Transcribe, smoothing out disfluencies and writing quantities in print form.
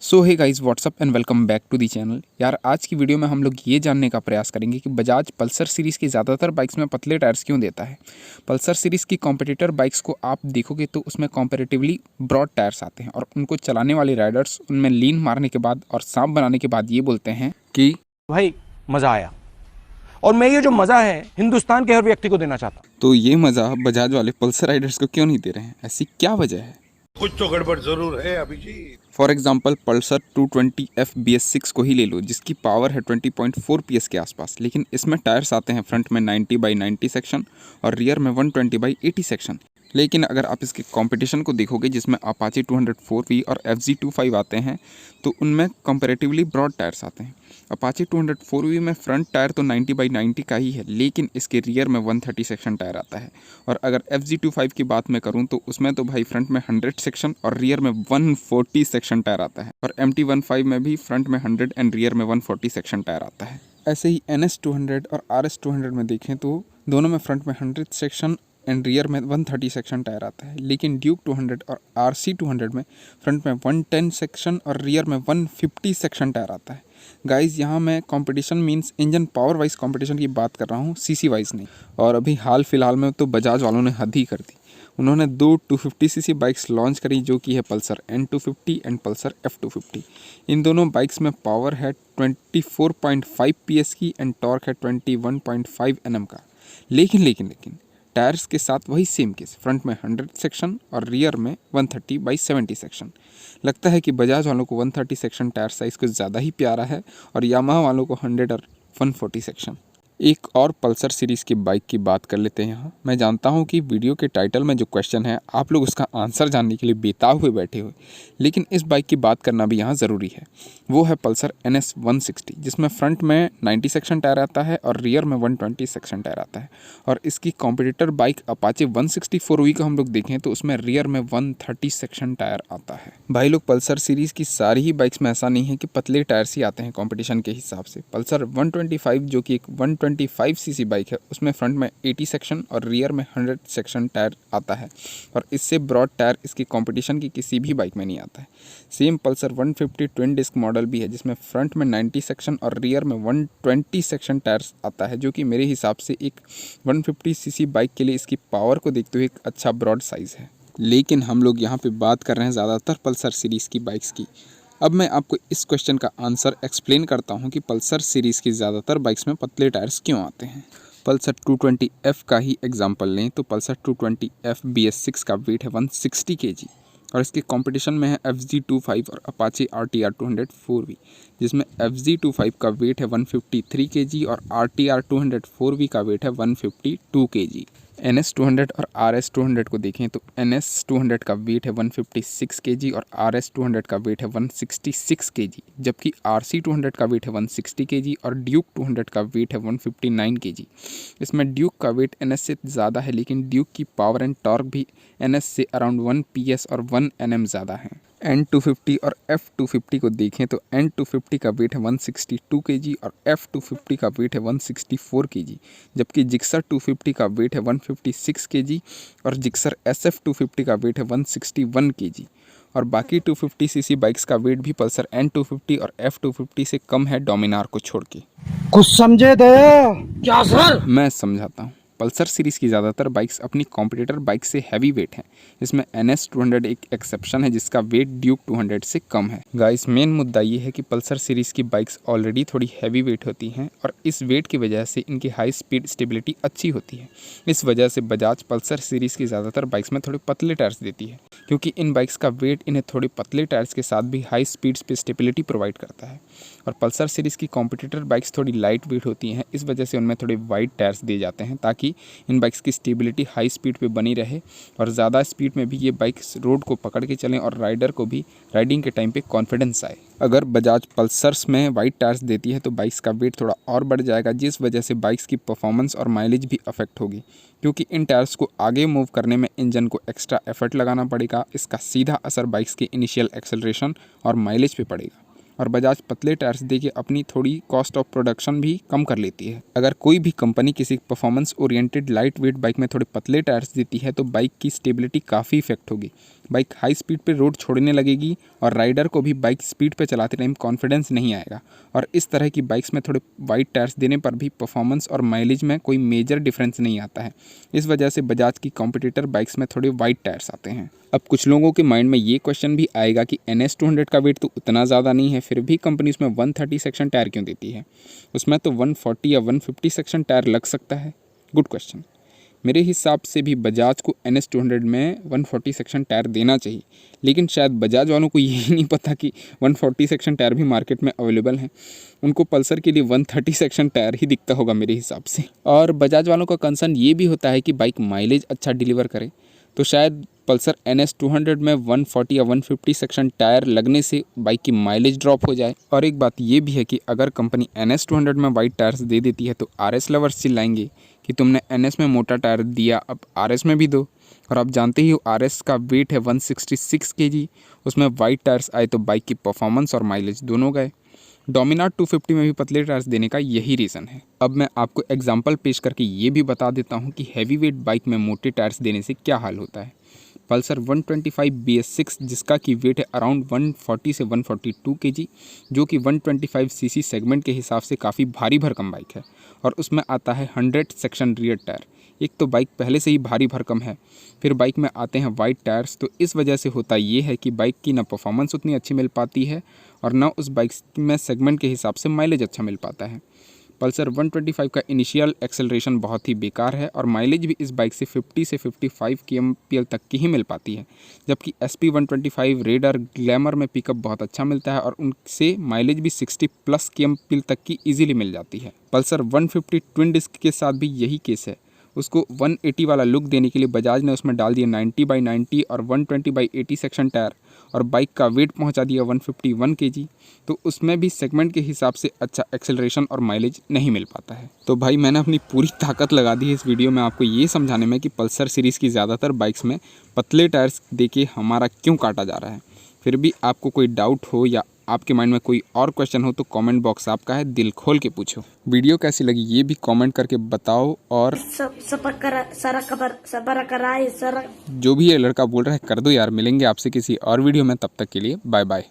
So hey guys what's up and welcome back to the channel. यार आज की video में हम लोग ये जानने का प्रयास करेंगे कि बजाज पल्सर सीरीज़ की ज़्यादातर बाइक्स में पतले टायर्स क्यों देता है। पल्सर सीरीज़ की कॉम्पिटिटर बाइक्स को आप देखोगे तो उसमें कॉम्पेरेटिवली ब्रॉड टायर्स आते हैं और उनको चलाने वाले राइडर्स उनमें लीन मारने के बाद और सांप बनाने के बाद ये बोलते हैं कि भाई मजा आया। और मैं ये जो मजा है हिंदुस्तान के हर व्यक्ति को देना चाहता हूं। तो ये मज़ा बजाज वाले पल्सर राइडर्स को क्यों नहीं दे रहे हैं, ऐसी क्या वजह है? कुछ तो गड़बड़ जरूर है Abhijit. For example Pulsar 220F BS6 को ही ले लो, जिसकी पावर है 20.4 PS के आसपास, लेकिन इसमें टायर्स आते हैं फ्रंट में 90/90 सेक्शन और रियर में 120/80 सेक्शन। लेकिन अगर आप इसके कंपटीशन को देखोगे जिसमें अपाचे 204V और FZ25 आते हैं तो उनमें कंपैरेटिवली ब्रॉड टायर्स आते हैं। अपाचे 204V में फ्रंट टायर तो 90/90 का ही है, लेकिन इसके रियर में 130 सेक्शन टायर आता है। और अगर FZ25 की बात मैं करूं तो उसमें तो भाई फ्रंट में 100 सेक्शन और रियर में 140 सेक्शन टायर आता है। और MT15 में भी फ्रंट में 100 एंड रियर में 140 सेक्शन टायर आता है। ऐसे ही NS200 और RS200 में देखें तो दोनों में फ्रंट में 100 सेक्शन एंड रियर में 130 सेक्शन टायर आता है, लेकिन ड्यूक 200 और RC200 में फ्रंट में 110 सेक्शन और रियर में 150 सेक्शन टायर आता है। गाइस यहाँ मैं competition means engine power wise competition की बात कर रहा हूँ, सीसी वाइज नहीं। और अभी हाल फिलहाल में तो बजाज वालों ने हद ही कर दी। उन्होंने दो 250cc बाइक्स लॉन्च करी, जो कि है Pulsar N250 and Pulsar F250। इन दोनों बाइक्स में पावर है 24.5 PS की एंड टॉर्क है 21.5 Nm का। लेकिन टायर्स के साथ वही सेम केस, फ्रंट में 100 सेक्शन और रियर में 130/70 सेक्शन। लगता है कि बजाज वालों को 130 सेक्शन टायर साइज़ कुछ ज़्यादा ही प्यारा है और यामाहा वालों को 100 और 140 सेक्शन। एक और पल्सर सीरीज़ की बाइक की बात कर लेते हैं यहाँ। मैं जानता हूँ कि वीडियो के टाइटल में जो क्वेश्चन है आप लोग उसका आंसर जानने के लिए बेताब हुए बैठे हुए, लेकिन इस बाइक की बात करना भी यहाँ ज़रूरी है। वो है पल्सर NS 160, जिसमें फ्रंट में 90 सेक्शन टायर आता है और रियर में 120 सेक्शन टायर आता है। और इसकी कॉम्पिटिटर बाइक अपाचे 164V का हम लोग देखें तो उसमें रियर में 130 सेक्शन टायर आता है। भाई लोग पल्सर सीरीज़ की सारी ही बाइक्स में ऐसा नहीं है कि पतले टायर्स ही आते हैं कॉम्पिटिशन के हिसाब से। पल्सर 125 जो कि एक 125cc बाइक है, उसमें फ्रंट में 80 सेक्शन और रियर में 100 सेक्शन टायर आता है और इससे ब्रॉड टायर इसकी कंपटीशन की किसी भी बाइक में नहीं आता है। Same Pulsar 150 twin disc model भी है, जिसमें फ्रंट में 90 सेक्शन और रियर में 120 सेक्शन टायर्स आता है, जो कि मेरे हिसाब से एक 150cc बाइक के लिए इसकी पावर को देखते हुए एक अच्छा ब्रॉड साइज़ है। लेकिन हम लोग यहाँ पे बात कर रहे हैं ज़्यादातर पल्सर सीरीज़ की बाइक्स की। अब मैं आपको इस क्वेश्चन का आंसर एक्सप्लेन करता हूँ कि पल्सर सीरीज़ की ज़्यादातर बाइक्स में पतले टायर्स क्यों आते हैं। पल्सर 220F का ही एग्जांपल लें तो पल्सर 220F BS6 का वेट है 160 kg और इसके कंपटीशन में है FZ25 और अपाचे RTR 204V, जिसमें FZ25 का वेट है 153 kg और RTR 204V का वेट है 152 kg। NS200 और RS200 को देखें तो NS200 का वेट है 156 kg और RS200 का वेट है 166 kg, जबकि RC200 का वेट है 160 kg और ड्यूक 200 का वेट है 159 kg। इसमें ड्यूक का वेट NS से ज़्यादा है, लेकिन ड्यूक की पावर एंड टॉर्क भी NS से अराउंड 1 PS और 1 Nm ज़्यादा है। N250 और F250 को देखें तो N250 का वेट है 162 kg और F250 का वेट है 164 kg, जबकि जिक्सर 250 का वेट है 156 kg और जिक्सर SF250 का वेट है 161 kg। और बाकी 250cc बाइक्स का वेट भी पल्सर N250 और F250 से कम है, डोमिनार को छोड़ के। कुछ समझे थे क्या सर? मैं समझाता हूँ। पल्सर सीरीज़ की ज़्यादातर बाइक्स अपनी कॉम्पिटिटर बाइक से हैवी वेट हैं। इसमें NS200 एक एक्सेप्शन है, जिसका वेट ड्यूक 200 से कम है। गाइस मेन मुद्दा ये है कि पल्सर सीरीज़ की बाइक्स ऑलरेडी थोड़ी हैवी वेट होती हैं और इस वेट की वजह से इनकी हाई स्पीड स्टेबिलिटी अच्छी होती है। इस वजह से बजाज पल्सर सीरीज़ की ज़्यादातर बाइक्स में थोड़े पतले टायर्स देती है, क्योंकि इन बाइक्स का वेट इन्हें थोड़े पतले टायर्स के साथ भी हाई स्पीड्स पे स्टेबिलिटी प्रोवाइड करता है। और पल्सर सीरीज़ की कॉम्पिटिटर बाइक्स थोड़ी लाइट वेट होती हैं, इस वजह से उनमें थोड़े वाइड टायर्स दिए जाते हैं ताकि इन बाइक्स की स्टेबिलिटी हाई स्पीड पे बनी रहे और ज़्यादा स्पीड में भी ये बाइक्स रोड को पकड़ के चलें और राइडर को भी राइडिंग के टाइम पे कॉन्फिडेंस आए। अगर बजाज पल्सर्स में वाइड टायर्स देती है तो बाइक्स का वेट थोड़ा और बढ़ जाएगा, जिस वजह से बाइक्स की परफॉर्मेंस और माइलेज भी अफेक्ट होगी, क्योंकि इन टायर्स को आगे मूव करने में इंजन को एक्स्ट्रा एफर्ट लगाना पड़ेगा। इसका सीधा असर बाइक्स के इनिशियल एक्सेलरेशन और माइलेज पे पड़ेगा। और बजाज पतले टायर्स देके अपनी थोड़ी कॉस्ट ऑफ प्रोडक्शन भी कम कर लेती है। अगर कोई भी कंपनी किसी performance oriented light weight bike में थोड़े पतले टायर्स देती है तो बाइक की स्टेबिलिटी काफ़ी इफेक्ट होगी, बाइक हाई स्पीड पे रोड छोड़ने लगेगी और राइडर को भी बाइक स्पीड पे चलाते टाइम कॉन्फिडेंस नहीं आएगा। और इस तरह की बाइक्स में थोड़े वाइड टायर्स देने पर भी परफॉर्मेंस और माइलेज में कोई मेजर डिफरेंस नहीं आता है। इस वजह से बजाज की कॉम्पिटिटर बाइक्स में थोड़े वाइड टायर्स आते हैं। अब कुछ लोगों के माइंड में ये क्वेश्चन भी आएगा कि NS 200 का वेट तो उतना ज़्यादा नहीं है, फिर भी कंपनी उसमें 130 सेक्शन टायर क्यों देती है? उसमें तो 140 या 150 सेक्शन टायर लग सकता है। Good question. मेरे हिसाब से भी बजाज को NS 200 में 140 सेक्शन टायर देना चाहिए, लेकिन शायद बजाज वालों को यही नहीं पता कि 140 सेक्शन टायर भी मार्केट में अवेलेबल हैं। उनको पल्सर के लिए 130 सेक्शन टायर ही दिखता होगा मेरे हिसाब से। और बजाज वालों का कंसर्न ये भी होता है कि बाइक माइलेज अच्छा डिलीवर करे, तो शायद पल्सर NS 200 में 140 या 150 सेक्शन टायर लगने से बाइक की माइलेज ड्रॉप हो जाए। और एक बात ये भी है कि अगर कंपनी NS 200 में वाइड टायर्स दे देती है तो RS लवर्स चिल्लाएंगे कि तुमने NS में मोटा टायर दिया, अब RS में भी दो। और आप जानते ही हो RS का वेट है 166 kg, उसमें वाइड टायर्स आए तो बाइक की परफॉर्मेंस और माइलेज दोनों गए। डोमिनार 250 में भी पतले टायर्स देने का यही रीज़न है। अब मैं आपको एग्जांपल पेश करके ये भी बता देता हूँ कि हैवी वेट बाइक में मोटे टायर्स देने से क्या हाल होता है। पल्सर 125 BS6 जिसका की वेट है अराउंड 140 से 142 kg, जो कि 125 cc सेगमेंट के हिसाब से काफ़ी भारी भरकम बाइक है, और उसमें आता है 100 सेक्शन रियर टायर। एक तो बाइक पहले से ही भारी भरकम है, फिर बाइक में आते हैं वाइड टायर्स, तो इस वजह से होता ये है कि बाइक की ना परफॉर्मेंस उतनी अच्छी मिल पाती है और ना उस बाइक में सेगमेंट के हिसाब से माइलेज अच्छा मिल पाता है। पल्सर 125 का इनिशियल एक्सेलरेशन बहुत ही बेकार है और माइलेज भी इस बाइक से 50 से 55 kmpl तक की ही मिल पाती है, जबकि SP 125 रेडर ग्लैमर में पिकअप बहुत अच्छा मिलता है और उनसे माइलेज भी 60+ kmpl तक की इजीली मिल जाती है। पल्सर 150 ट्विन डिस्क के साथ भी यही केस है। उसको 180 वाला लुक देने के लिए बजाज ने उसमें डाल दिया 90/90 और 120/80 सेक्शन टायर और बाइक का वेट पहुंचा दिया 151 kg, तो उसमें भी सेगमेंट के हिसाब से अच्छा एक्सेलरेशन और माइलेज नहीं मिल पाता है। तो भाई मैंने अपनी पूरी ताकत लगा दी है इस वीडियो में आपको ये समझाने में कि पल्सर सीरीज़ की ज़्यादातर बाइक्स में पतले टायर्स देके हमारा क्यों काटा जा रहा है। फिर भी आपको कोई डाउट हो या आपके माइंड में कोई और क्वेश्चन हो तो कमेंट बॉक्स आपका है, दिल खोल के पूछो। वीडियो कैसी लगी ये भी कमेंट करके बताओ, और जो भी ये लड़का बोल रहा है कर दो यार। मिलेंगे आपसे किसी और वीडियो में, तब तक के लिए बाय बाय।